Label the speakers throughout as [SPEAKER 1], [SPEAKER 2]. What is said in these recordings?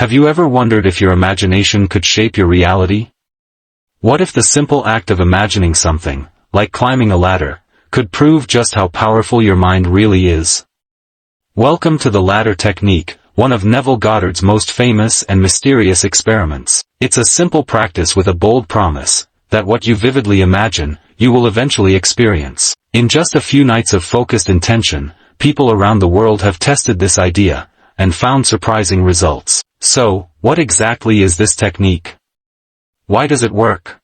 [SPEAKER 1] Have you ever wondered if your imagination could shape your reality? What if the simple act of imagining something, like climbing a ladder, could prove just how powerful your mind really is? Welcome to the ladder technique, one of Neville Goddard's most famous and mysterious experiments. It's a simple practice with a bold promise, that what you vividly imagine, you will eventually experience. In just a few nights of focused intention, people around the world have tested this idea, and found surprising results. So, what exactly is this technique? Why does it work?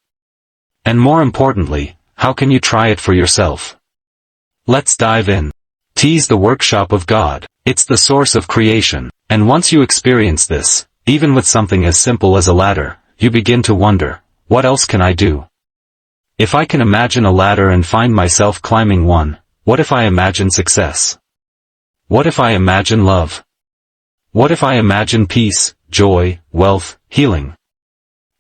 [SPEAKER 1] And more importantly, how can you try it for yourself? Let's dive in. Tease the workshop of God. It's the source of creation, and once you experience this, even with something as simple as a ladder, you begin to wonder, what else can I do? If I can imagine a ladder and find myself climbing one, what if I imagine success? What if I imagine love? What if I imagine peace, joy, wealth, healing?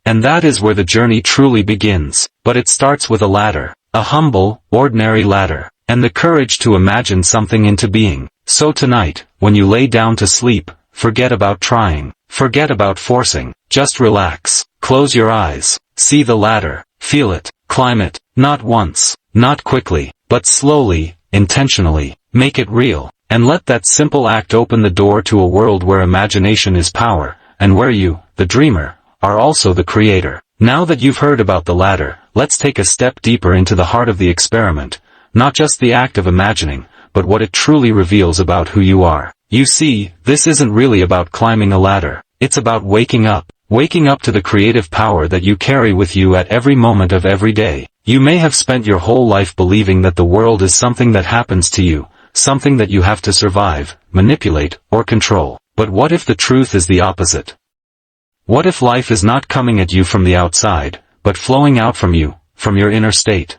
[SPEAKER 1] And that is where the journey truly begins. But it starts with a ladder, a humble, ordinary ladder, and the courage to imagine something into being. So tonight, when you lay down to sleep, forget about trying, forget about forcing, just relax, close your eyes, see the ladder, feel it, climb it, not once, not quickly, but slowly, intentionally, make it real, and let that simple act open the door to a world where imagination is power, and where you, the dreamer, are also the creator. Now that you've heard about the ladder, let's take a step deeper into the heart of the experiment, not just the act of imagining, but what it truly reveals about who you are. You see, this isn't really about climbing a ladder, it's about waking up to the creative power that you carry with you at every moment of every day. You may have spent your whole life believing that the world is something that happens to you, something that you have to survive, manipulate, or control. But what if the truth is the opposite? What if life is not coming at you from the outside, but flowing out from you, from your inner state?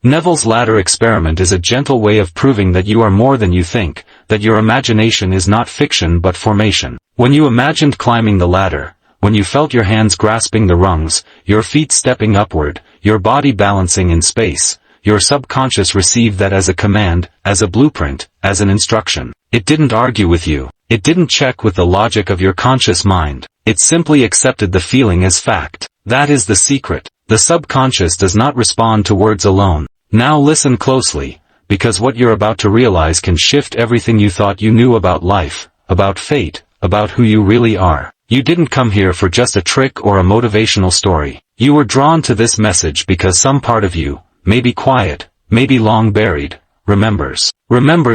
[SPEAKER 1] Neville's ladder experiment is a gentle way of proving that you are more than you think, that your imagination is not fiction but formation. When you imagined climbing the ladder, when you felt your hands grasping the rungs, your feet stepping upward, your body balancing in space, your subconscious received that as a command, as a blueprint, as an instruction. It didn't argue with you. It didn't check with the logic of your conscious mind. It simply accepted the feeling as fact. That is the secret. The subconscious does not respond to words alone. Now listen closely, because what you're about to realize can shift everything you thought you knew about life, about fate, about who you really are. You didn't come here for just a trick or a motivational story. You were drawn to this message because some part of you, maybe quiet, maybe long buried, remembers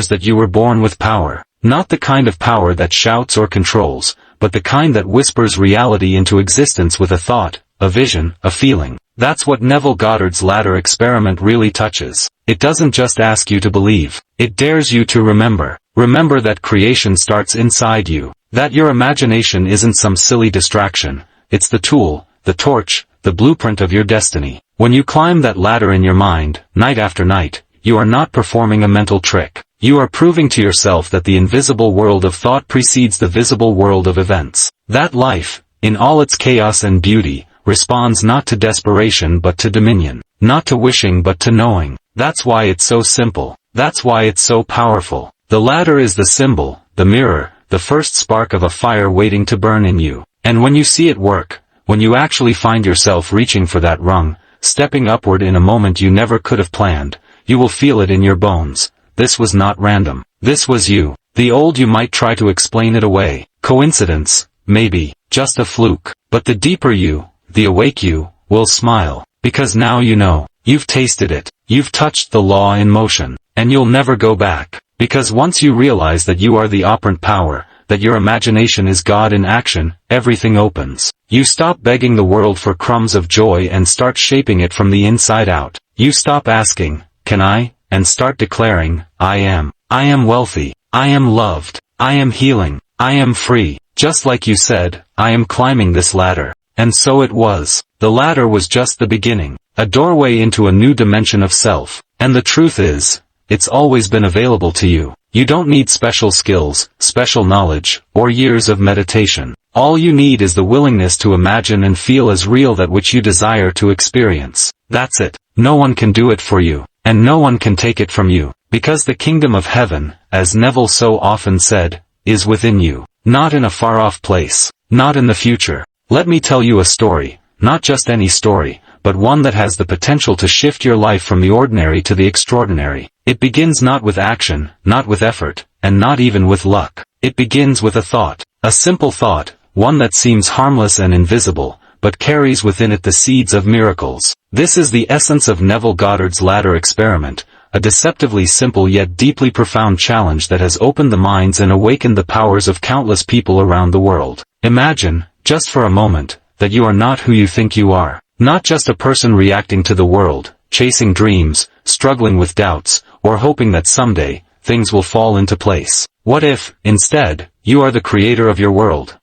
[SPEAKER 1] that you were born with power. Not the kind of power that shouts or controls, but the kind that whispers reality into existence with a thought, a vision, a feeling. That's what Neville Goddard's ladder experiment really touches. It doesn't just ask you to believe. It dares you to remember. Remember that creation starts inside you. That your imagination isn't some silly distraction. It's the tool, the torch, the blueprint of your destiny. When you climb that ladder in your mind, night after night, you are not performing a mental trick. You are proving to yourself that the invisible world of thought precedes the visible world of events. That life, in all its chaos and beauty, responds not to desperation but to dominion. Not to wishing but to knowing. That's why it's so simple. That's why it's so powerful. The ladder is the symbol, the mirror, the first spark of a fire waiting to burn in you. And when you see it work, when you actually find yourself reaching for that rung, stepping upward in a moment you never could have planned, you will feel it in your bones. This was not random. This was you. The old you might try to explain it away. Coincidence, maybe, just a fluke. But the deeper you, the awake you, will smile. Because now you know. You've tasted it. You've touched the law in motion. And you'll never go back. Because once you realize that you are the operant power, that your imagination is God in action, everything opens. You stop begging the world for crumbs of joy and start shaping it from the inside out. You stop asking, can I? And start declaring, I am. I am wealthy. I am loved. I am healing. I am free. Just like you said, I am climbing this ladder. And so it was. The ladder was just the beginning. A doorway into a new dimension of self. And the truth is, it's always been available to you. You don't need special skills, special knowledge, or years of meditation. All you need is the willingness to imagine and feel as real that which you desire to experience. That's it. No one can do it for you. And no one can take it from you, because the kingdom of heaven, as Neville so often said, is within you, not in a far-off place. not in the future. Let me tell you a story, not just any story, but one that has the potential to shift your life from the ordinary to the extraordinary. It begins not with action, not with effort, and not even with luck. It begins with a thought. A simple thought, one that seems harmless and invisible, but carries within it the seeds of miracles. This is the essence of Neville Goddard's ladder experiment, a deceptively simple yet deeply profound challenge that has opened the minds and awakened the powers of countless people around the world. Imagine, just for a moment, that you are not who you think you are. Not just a person reacting to the world, chasing dreams, struggling with doubts, or hoping that someday, things will fall into place. What if, instead, you are the creator of your world?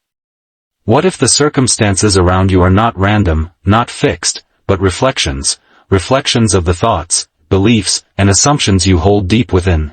[SPEAKER 1] What if the circumstances around you are not random, not fixed, but reflections of the thoughts, beliefs, and assumptions you hold deep within?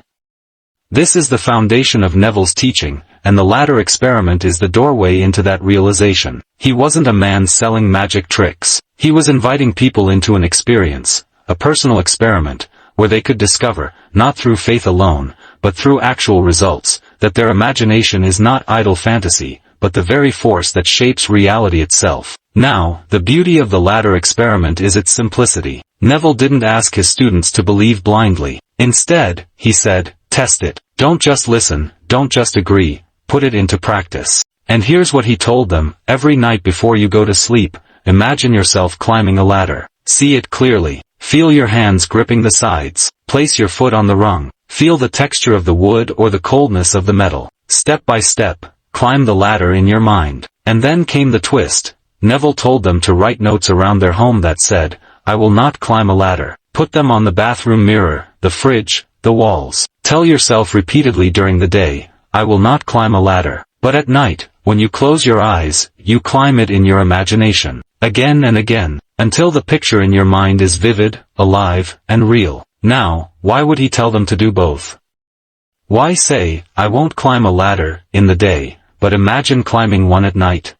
[SPEAKER 1] This is the foundation of Neville's teaching, and the ladder experiment is the doorway into that realization. He wasn't a man selling magic tricks. He was inviting people into an experience, a personal experiment, where they could discover, not through faith alone, but through actual results, that their imagination is not idle fantasy, but the very force that shapes reality itself. Now, the beauty of the ladder experiment is its simplicity. Neville didn't ask his students to believe blindly. Instead, he said, test it. Don't just listen, don't just agree, put it into practice. And here's what he told them: every night before you go to sleep, imagine yourself climbing a ladder. See it clearly. Feel your hands gripping the sides. Place your foot on the rung. Feel the texture of the wood or the coldness of the metal. Step by step, climb the ladder in your mind. And then came the twist. Neville told them to write notes around their home that said, "I will not climb a ladder." Put them on the bathroom mirror, the fridge, the walls. Tell yourself repeatedly during the day, "I will not climb a ladder." But at night, when you close your eyes, you climb it in your imagination. Again and again, until the picture in your mind is vivid, alive, and real. Now, why would he tell them to do both? Why say, "I won't climb a ladder," in the day, but imagine climbing one at night?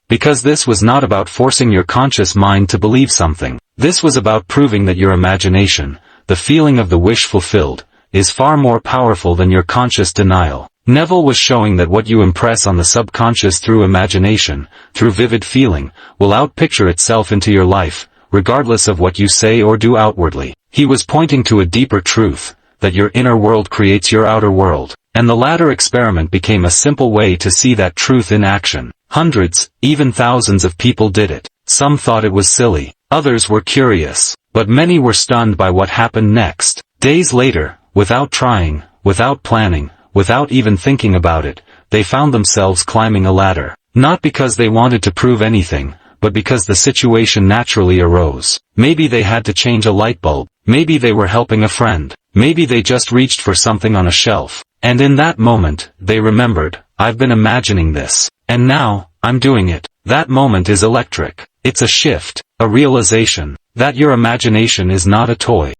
[SPEAKER 1] Because this was not about forcing your conscious mind to believe something. This was about proving that your imagination, the feeling of the wish fulfilled, is far more powerful than your conscious denial. Neville was showing that what you impress on the subconscious through imagination, through vivid feeling, will outpicture itself into your life, regardless of what you say or do outwardly. He was pointing to a deeper truth, that your inner world creates your outer world. And the ladder experiment became a simple way to see that truth in action. Hundreds, even thousands of people did it. Some thought it was silly. Others were curious. But many were stunned by what happened next. Days later, without trying, without planning, without even thinking about it, they found themselves climbing a ladder. Not because they wanted to prove anything, but because the situation naturally arose. Maybe they had to change a light bulb. Maybe they were helping a friend. Maybe they just reached for something on a shelf. And in that moment, they remembered, "I've been imagining this. And now, I'm doing it." That moment is electric. It's a shift, a realization, that your imagination is not a toy.